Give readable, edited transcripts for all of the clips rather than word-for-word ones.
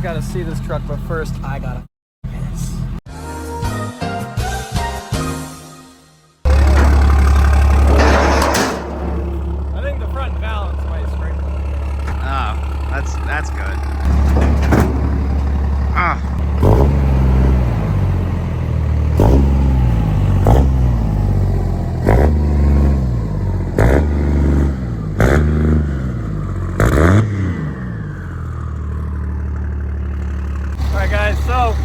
got to see this truck, but first I gotta piss. I think the front balance might scrape it. Oh, that's good. Ah. Alright guys, so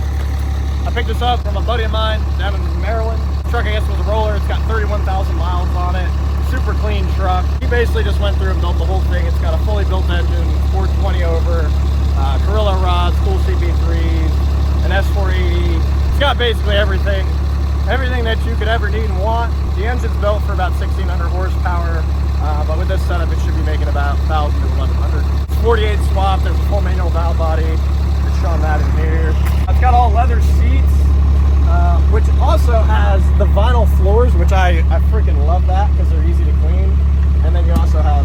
I picked this up from a buddy of mine down in Maryland. The truck, I guess, was a roller. It's got 31,000 miles on it. Super clean truck. He basically just went through and built the whole thing. It's got a fully built engine, 420 over, Gorilla rods, cool CP3s, an S480. It's got basically everything that you could ever need and want. The engine's built for about 1,600 horsepower, but with this setup, it should be making about 1,000 to 1,100. It's 48 swap. There's a full manual valve body. Showing that in here. It's got all leather seats, which also has the vinyl floors, which I freaking love that because they're easy to clean. And then you also have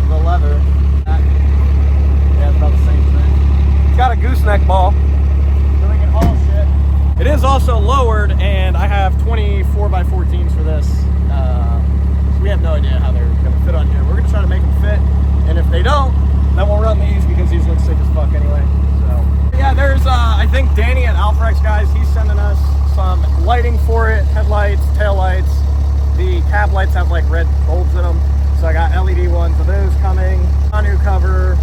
the leather. Yeah, it's about the same thing. It's got a gooseneck ball, so we can haul shit. It is also lowered, and I have 24x14s for this. So we have no idea how they're going to fit on here. We're going to try to make them fit, and if they don't, then we'll run these because these look sick as fuck anyway. Yeah, there's, I think Danny at Alfrex, guys, he's sending us some lighting for it, headlights, taillights. The cab lights have like red bulbs in them, so I got LED ones of those coming. A new cover.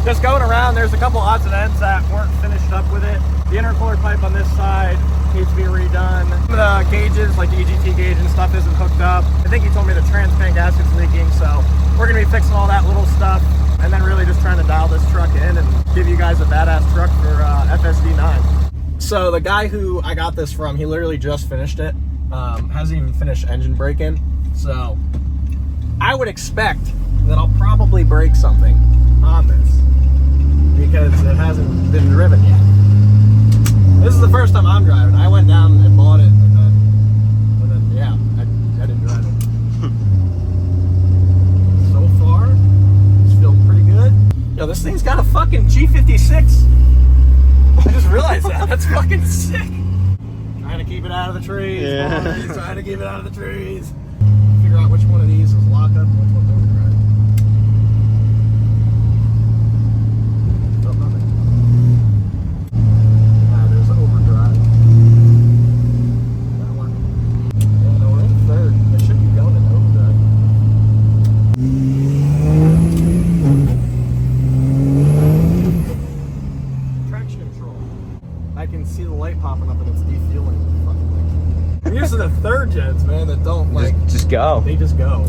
Just going around, there's a couple odds and ends that weren't finished up with it. The intercooler pipe on this side needs to be redone. Some of the gauges, like the EGT gauge and stuff, isn't hooked up. I think he told me the trans fan gasket's leaking, so we're gonna be fixing all that little stuff. And then really just trying to dial this truck in and give you guys a badass truck for FSD9. So the guy who I got this from, he literally just finished it. Hasn't even finished engine braking. So I would expect that I'll probably break something on this because it hasn't been driven yet. This is the first time I'm driving. I went down and bought it, and then yeah, I didn't drive it. So far, pretty good. Yo, this thing's got a fucking G56. I just realized that. That's fucking sick. Trying to keep it out of the trees. Yeah. Boys. Trying to keep it out of the trees. Figure out which one of these is lockup and which one's overdrive. Oh, nothing. There's an overdrive. That one. Yeah, no, we're in third. It should be going in overdrive. I can see the light popping up and it's defueling the fucking thing. I'm used to the third gens, man, that don't like just go. They just go.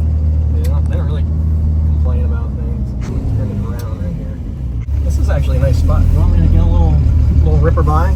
They don't really complain about things. Turn it around right here. This is actually a nice spot. You want me to get a little ripper by?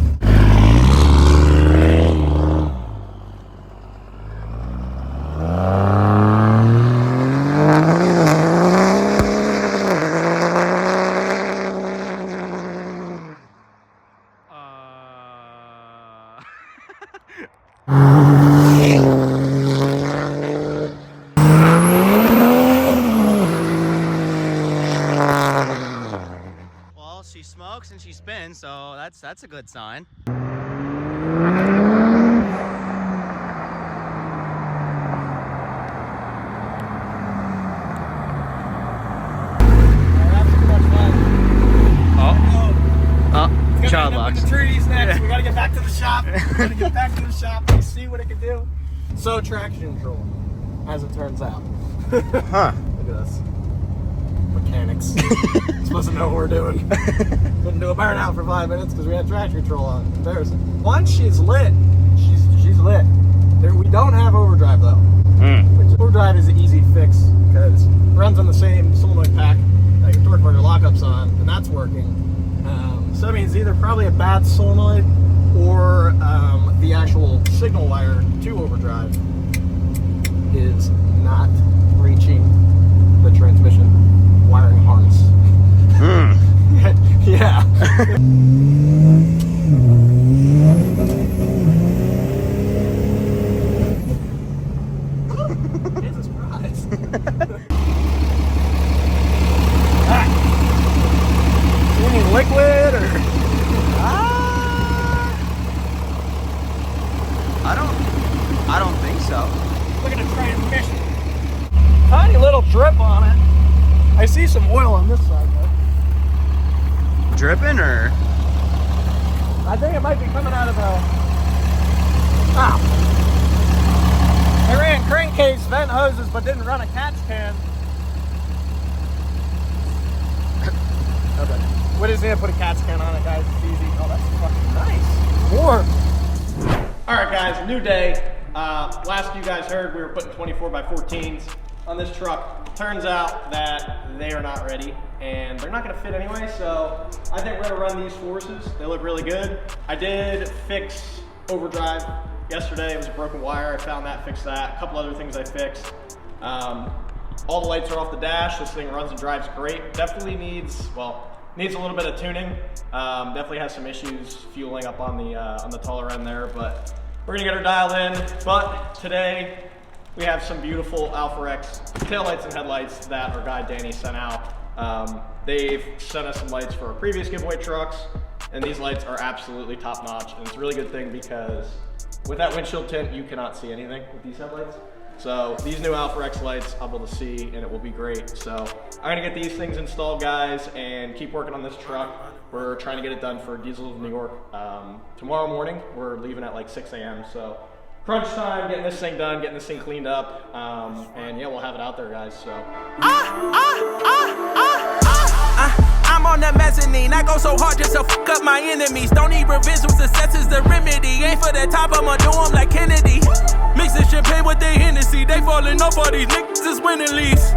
Well, she smokes and she spins, so that's a good sign. Child locks. The trees next. Yeah. We gotta get back to the shop. And see what it can do. So traction control, as it turns out. Huh. Look at us. Mechanics. Supposed to know what we're doing. Couldn't do a burnout for 5 minutes because we had traction control on. Embarrassing. Once she's lit, she's lit. We don't have overdrive though. Which overdrive is an easy fix because it runs on the same solenoid pack that your torque converter lockup's on, and that's working. So that means either probably a bad solenoid or the actual signal wire to overdrive is not reaching the transmission wiring harness. Yeah. It's a surprise. Do you need liquid or? coming out of the... Ah! They ran crankcase vent hoses but didn't run a catch can. Okay. We just need to put a catch can on it, guys. It's easy. Oh, that's fucking nice. More. Alright guys, new day. Last you guys heard, we were putting 24x14s on this truck. Turns out that they are not ready and they're not gonna fit anyway, so I think we're gonna run these forces. They look really good. I did fix overdrive yesterday. It was a broken wire. I found that, fixed that. A couple other things I fixed. All the lights are off the dash. This thing runs and drives great. Definitely needs, well, needs a little bit of tuning. Definitely has some issues fueling up on the taller end there, but we're gonna get her dialed in. But today we have some beautiful Alpha X taillights and headlights that our guy Danny sent out. They've sent us some lights for our previous giveaway trucks, and these lights are absolutely top notch. And it's a really good thing because with that windshield tint, you cannot see anything with these headlights. So these new Alpha X lights, I'll be able to see, and it will be great. So I'm gonna get these things installed, guys, and keep working on this truck. We're trying to get it done for Diesel of New York. Tomorrow morning, we're leaving at like 6 a.m. So crunch time, getting this thing done, getting this thing cleaned up, and yeah, we'll have it out there, guys. So. I'm on the mezzanine, I go so hard just to fuck up my enemies. Don't need revision, success is the remedy. Ain't for the top, I'ma do them like Kennedy. Mixing champagne with their Hennessy, they falling off, all these niggas is winning leads.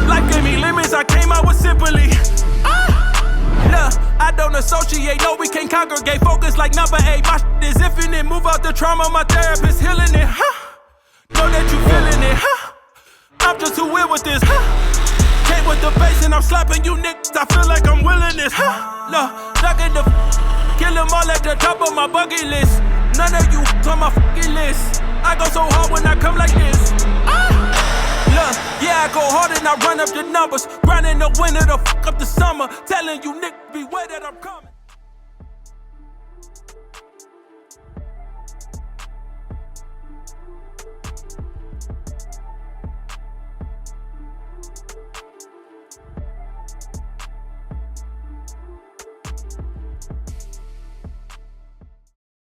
Life gave me limits, I came out with simply. Look, I don't associate, no, we can't congregate. Focus like number 8, my shit is infinite. Move out the trauma, my therapist healing it, Know that you feeling it, I'm just too ill with this, Came with the bass and I'm slapping you niggas, I feel like I'm willing this, Look, stuck in the kill them all at the top of my bucket list. None of you on my fucking list. I go so hard when I come like this, Look, yeah, I go hard and I run up the numbers. Grinding the winter to fuck up the summer. Telling you niggas beware that I'm coming.